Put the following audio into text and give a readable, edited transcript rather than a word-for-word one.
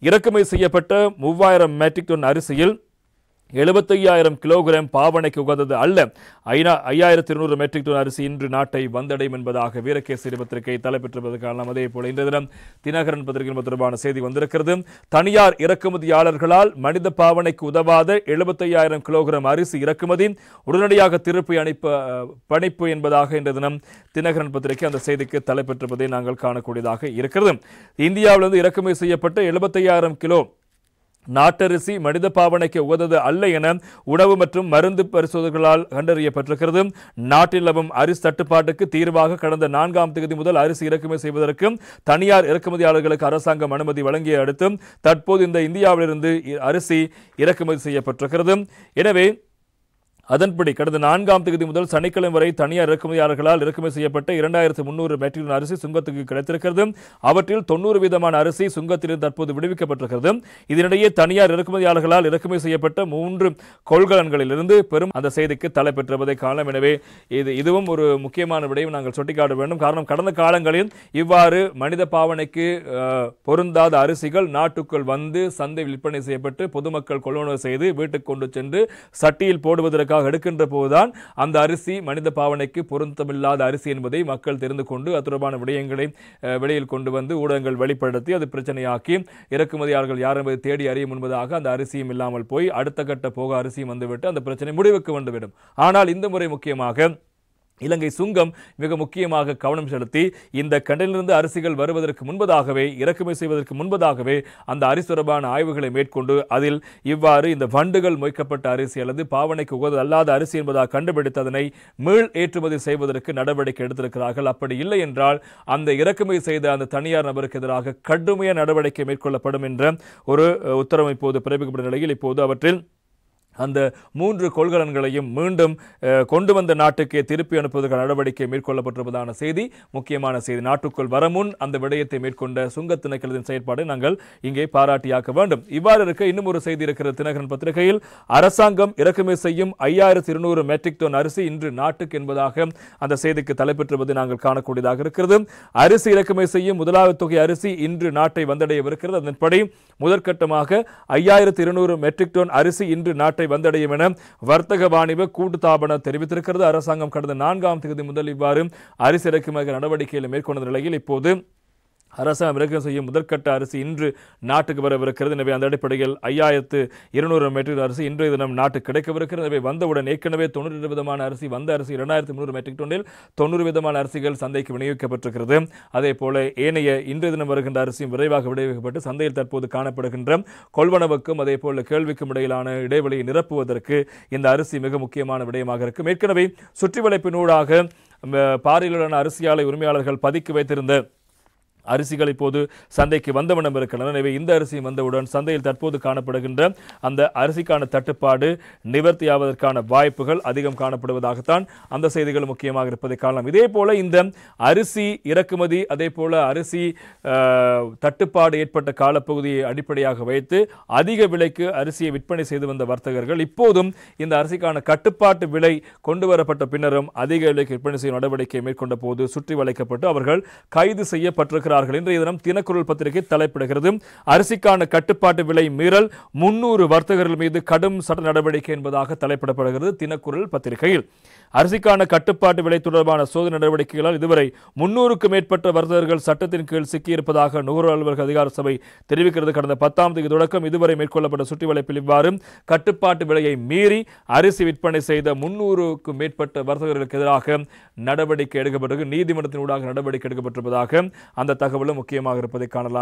இறக்குமதி செய்யப்பட்ட 3000 matric ton அரிசியில் 75,000 கிலோகிராம் பாவனைக்கு உகந்தது அல்ல. 5200 மெட்ரிக் டன் அரிசி இன்று நாட்டை வந்தடையும் என்பதாக வீரகேசரி பத்திரிகை தலைப்பெற்றிருப்பது காரணம். அதே போல இன்றைய தினம் தினகரன் பத்திரிகை தொடர்பான செய்தி வந்திருக்கிறது. தனியார் இறக்குமதியாளர்களால் மனித பாவனைக்கு உதவாத 75,000 கிலோகிராம் அரிசி இறக்குமதி, உடனடியாக திருப்பி பணிப்பு என்பதாக இன்றைய தினம் தினகரன் பத்திரிகை அந்த செய்திக்கு தலைப்பெற்றிருப்பதை நாங்கள் காணக்கூடியதாக இருக்கிறது. இந்தியாவிலிருந்து இறக்குமதி செய்யப்பட்ட 75,000 கிலோ நாட்டரிசி மனித பாவனைக்கு உகந்தது அல்ல என உணவு மற்றும் மருந்து பரிசோதனைகளால் கண்டறியப்பட்டிருக்கிறது. நாட்டில் நிலவும் அரிசி தட்டுப்பாட்டுக்கு தீர்வாக கடந்த 4ஆம் தேதி முதல் அரிசி இறக்குமதி செய்வதற்கு தனியார் இறக்குமதியாளர்களுக்கு அரசாங்கம் அனுமதி வழங்கிய அடுத்து தற்போது இந்த இந்தியாவிலிருந்து அரிசி இறக்குமதி செய்யப்பட்டிருக்கிறது. எனவே அதன்படி கடந்த 4ஆம் தேதி முதல் சனிக்கிழமை வரை தனியார் இறக்குமதியாளர்களால் இறக்குமதி செய்யப்பட்ட 2300 மெட்ரிக் டன் அரிசி சுங்கத்துக்கு கிடைத்திருக்கிறது. அவற்றில் 90% அரிசி சுங்கத்திலிருந்து தற்போது விடுவிக்கப்பட்டிருக்கிறது. இதனிடையே தனியார் இறக்குமதியாளர்களால் இறக்குமதி செய்யப்பட்ட 3 கொள்கலன்களிலிருந்து பெரும் அந்த செய்திக்கு தலைப்பெற்றுவதை காணலாம். எனவே இதுவும் ஒரு முக்கியமான விடயம் நாங்கள் சுட்டிக்காட்ட வேண்டும். காரணம், கடந்த காலங்களில் இவ்வாறு மனித பாவனைக்கு பொருந்தாத அரிசிகள் நாட்டுக்குள் வந்து சந்தை விற்பனை செய்யப்பட்டு பொதுமக்கள் கொள்வனவு செய்து வீட்டுக்கு கொண்டு சென்று சட்டியில் போடுவதற்காக எடுக்கின்ற போதுதான் அந்த அரிசி மனித பாவனைக்கு பொருத்தமில்லாத அரிசி என்பதை மக்கள் தெரிந்து கொண்டு அது தொடர்பான விடயங்களை வெளியில் கொண்டு வந்து ஊடகங்கள் வெளிப்படுத்தி அது பிரச்சனையாக்கி இறக்குமதியாளர்கள் யார் என்பதை தேடி அறிய முன்பதாக அந்த அரிசியும் இல்லாமல் போய் அடுத்த கட்ட போக அரிசியும் வந்துவிட்டு அந்த பிரச்சனை முடிவுக்கு வந்துவிடும். ஆனால் இந்த முறை முக்கியமாக இலங்கை சுங்கம் மிக முக்கியமாக கவனம் செலுத்தி இந்த கண்டலிலிருந்து அரிசிகள் வருவதற்கு முன்பதாகவே இறக்குமதி செய்வதற்கு முன்பதாகவே அந்த அரிசி தொடர்பான ஆய்வுகளை மேற்கொண்டு அதில் இவ்வாறு இந்த வண்டுகள் மொய்க்கப்பட்ட அரிசி அல்லது பாவனைக்கு உகந்த அல்லாத அரிசி என்பதாக கண்டுபிடித்து அதனை மீள் ஏற்றுமதி செய்வதற்கு நடவடிக்கை எடுத்திருக்கிறார்கள். அப்படி இல்லை என்றால் அந்த இறக்குமதி செய்த அந்த தனியார் நபருக்கு எதிராக கடுமையான நடவடிக்கை மேற்கொள்ளப்படும் என்ற ஒரு உத்தரவு இப்போது பிறப்பிக்கப்பட்ட நிலையில் இப்போது அவற்றில் அந்த 3 கொள்கலன்களையும் மீண்டும் கொண்டு வந்த நாட்டுக்கே திருப்பி அனுப்புவதற்கான நடவடிக்கை மேற்கொள்ளப்பட்டிருப்பதான செய்தி முக்கியமான செய்தி. நாட்டுக்குள் வர முன் அந்த விடயத்தை மேற்கொண்ட சுங்க திணைக்களத்தின் செயற்பாடு நாங்கள் இங்கே பாராட்டியாக்க வேண்டும். இவ்வாறு இருக்க இன்னும் ஒரு செய்தி இருக்கிறது. தினகரன் பத்திரிகையில் அரசாங்கம் இறக்குமதி செய்யும் 5200 மெட்ரிக் டன் அரிசி இன்று நாட்டுக்கு என்பதாக அந்த செய்திக்கு தலைப்பெற்றுவது நாங்கள் காணக்கூடியதாக இருக்கிறது. அரிசி இறக்குமதி செய்யும் முதலாவது தொகை அரிசி இன்று நாட்டை வந்தடையவிருக்கிறது. அதன்படி முதற்கட்டமாக 5200 மெட்ரிக் டன் அரிசி இன்று நாட்டை வந்தடையும் என வர்த்தக வாணிப கூட்டுத்தாபனம் தெரிவித்திருக்கிறது. அரசாங்கம் கடந்த 4ஆம் தேதி முதல் இவ்வாறு அரிசி இறக்குமதி நடவடிக்கைகளை மேற்கொண்ட நிலையில் இப்போது அரசாங்கம் இறக்குமதி செய்யும் முதற்கட்ட அரிசி இன்று நாட்டுக்கு வரவிருக்கிறது. எனவே அந்த அடிப்படையில் 5200 மெட்ரிக் அரிசி இன்றைய தினம் நாட்டுக்கு கிடைக்கவிருக்கிறது. எனவே வந்தவுடன் ஏற்கனவே 90 விதமான அரிசி வந்த அரிசி 2300 மெட்ரிக் டன்னில் 90 விதமான அரிசிகள் சந்தைக்கு விநியோகிக்கப்பட்டிருக்கிறது. அதே போல ஏனைய இன்றைய தினம் வருகின்ற அரிசியும் விரைவாக விநியோகிக்கப்பட்டு சந்தையில் தற்போது காணப்படுகின்ற கொள்வனவுக்கும் அதே போல கேள்விக்கும் இடையிலான இடைவெளியை நிரப்புவதற்கு இந்த அரிசி மிக முக்கியமான விடயமாக இருக்கும். ஏற்கனவே சுற்றி வளைப்பினூடாக பாரியிலான அரிசி ஆலை உரிமையாளர்கள் பதுக்கி வைத்திருந்த அரிசிகள் இப்போது சந்தைக்கு வந்தவண்ணம் இருக்கின்றன. எனவே இந்த அரிசி வந்தவுடன் சந்தையில் தற்போது காணப்படுகின்ற அந்த அரிசிக்கான தட்டுப்பாடு நிவர்த்தியாவதற்கான வாய்ப்புகள் அதிகம் காணப்படுவதாகத்தான் அந்த செய்திகள் முக்கியமாக இருப்பதை காணலாம். இதே போல இந்த அரிசி இறக்குமதி அதே போல அரிசி தட்டுப்பாடு ஏற்பட்ட காலப்பகுதியை அடிப்படையாக வைத்து அதிக விலைக்கு அரிசியை விற்பனை செய்து வந்த வர்த்தகர்கள் இப்போதும் இந்த அரிசிக்கான கட்டுப்பாட்டு விலை கொண்டு வரப்பட்ட பின்னரும் அதிக விலைக்கு விற்பனை செய்யும் நடவடிக்கை மேற்கொண்ட போது சுற்றி வளைக்கப்பட்டு அவர்கள் கைது செய்யப்பட்டிருக்கிறார்கள். இன்றைய தினம் தினக்குரல் பத்திரிகை தலைப்பிடுகிறது. அரிசிக்கான கட்டுப்பாட்டு விலை மீறல் 300 வர்த்தகர்கள் மீது கடும் சட்ட நடவடிக்கை என்பதாக தலைப்பிடப்படுகிறது தினக்குரல் பத்திரிகையில். அரிசிக்கான கட்டுப்பாட்டு விலை தொடர்பான சோதனை நடவடிக்கைகளால் இதுவரை 300க்கும் மேற்பட்ட வர்த்தகர்கள் சட்டத்தின் கீழ் சிக்கியிருப்பதாக நுகர்வோர் அலுவலக அதிகார சபை தெரிவிக்கிறது. கடந்த 10ஆம் தேதி தொடக்கம் இதுவரை மேற்கொள்ளப்பட்ட சுற்றி வளைப்பில் இவ்வாறு கட்டுப்பாட்டு விலையை மீறி அரிசி விற்பனை செய்த 300க்கும் மேற்பட்ட வர்த்தகர்களுக்கு எதிராக நடவடிக்கை எடுக்கப்பட்டிருக்கு. நீதிமன்றத்தினூடாக நடவடிக்கை எடுக்கப்பட்டிருப்பதாக அந்த தகவலும் முக்கியமாக இருப்பதை காணலாம்.